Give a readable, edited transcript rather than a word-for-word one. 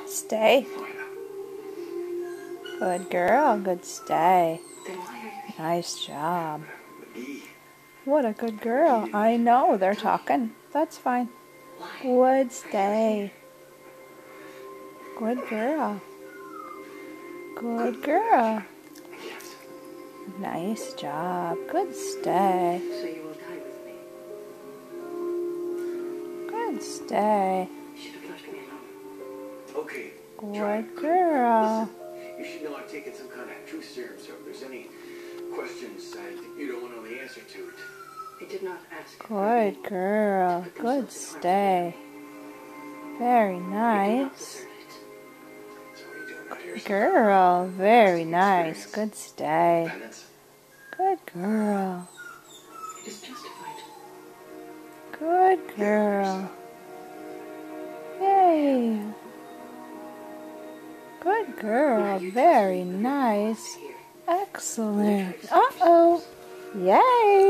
Stay. Good girl. Good stay. Nice job. What a good girl. I know they're talking. That's fine. Good stay. Good girl. Good girl. Nice job. Good stay. So you will die with me. Good stay. You should have left me alone. Okay. Good girl. You should know I've taken some kind of truth serum, so if there's any questions you don't want to know the answer to it. I did not ask. Good girl. Good stay. Very nice. So what are you doing out here? Girl. Very nice. Good stay. Good girl. It is justified. Good girl. Yay. Good girl. Very nice. Excellent. Uh-oh. Yay.